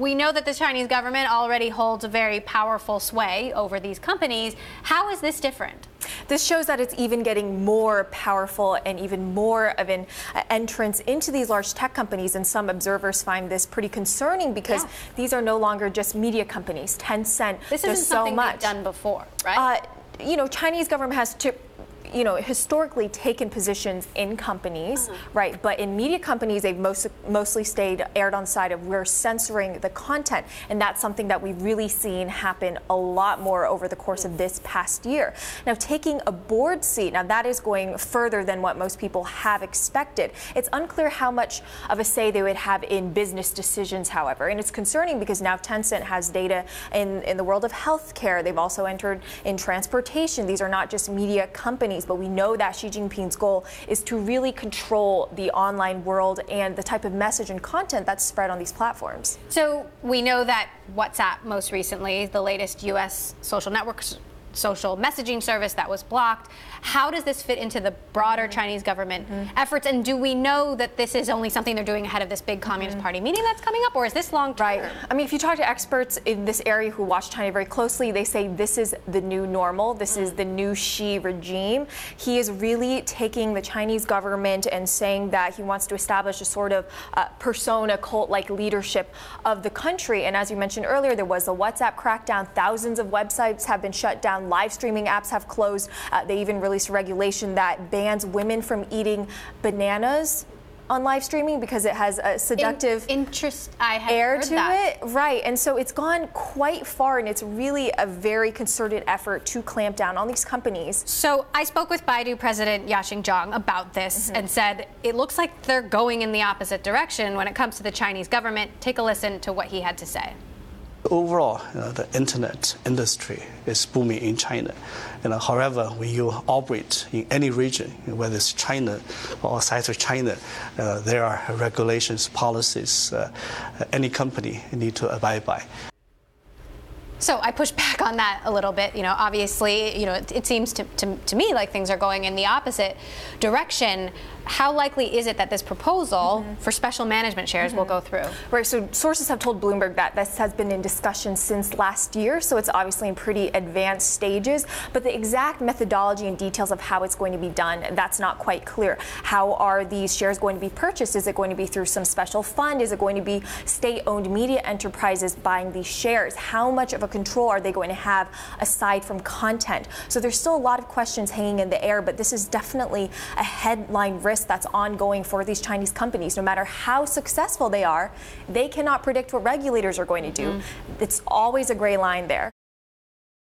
we know that the Chinese government already holds a very powerful sway over these companies. How is this different? This shows that it's even getting more powerful and even more of an entrance into these large tech companies. And some observers find this pretty concerning because these are no longer just media companies. Tencent this isn't does so something much. they've done before, right? Chinese government has to historically taken positions in companies, right? But in media companies, they've mostly erred on the side of we're censoring the content. And that's something that we've really seen happen a lot more over the course of this past year. Now, taking a board seat, now that is going further than what most people have expected. It's unclear how much of a say they would have in business decisions, however. And it's concerning because now Tencent has data in the world of healthcare. They've also entered in transportation. These are not just media companies, but we know that Xi Jinping's goal is to really control the online world and the type of message and content that's spread on these platforms. So we know that WhatsApp most recently, the latest U.S. social messaging service that was blocked. How does this fit into the broader Chinese government efforts? And do we know that this is only something they're doing ahead of this big Communist Party meeting that's coming up, or is this long-term? Right. I mean, if you talk to experts in this area who watch China very closely, they say this is the new normal. This is the new Xi regime. He is really taking the Chinese government and saying that he wants to establish a sort of persona cult-like leadership of the country. And as you mentioned earlier, there was a WhatsApp crackdown. Thousands of websites have been shut down. Live streaming apps have closed. They even released a regulation that bans women from eating bananas on live streaming because it has a seductive air to it. Right, and so it's gone quite far, and it's really a very concerted effort to clamp down on these companies. So I spoke with Baidu President Yashing Zhang about this and said it looks like they're going in the opposite direction when it comes to the Chinese government. Take a listen to what he had to say. Overall, the internet industry is booming in China. However, when you operate in any region, whether it's China or outside of China, there are regulations, policies any company need to abide by. So I push back on that a little bit. Obviously, it seems to me like things are going in the opposite direction. How likely is it that this proposal for special management shares will go through? Right, so sources have told Bloomberg that this has been in discussion since last year, so it's obviously in pretty advanced stages, but the exact methodology and details of how it's going to be done, that's not quite clear. How are these shares going to be purchased? Is it going to be through some special fund? Is it going to be state-owned media enterprises buying these shares? How much of a control are they going to have aside from content? So there's still a lot of questions hanging in the air, but this is definitely a headline risk that's ongoing for these Chinese companies. No matter how successful they are, they cannot predict what regulators are going to do. It's always a gray line there.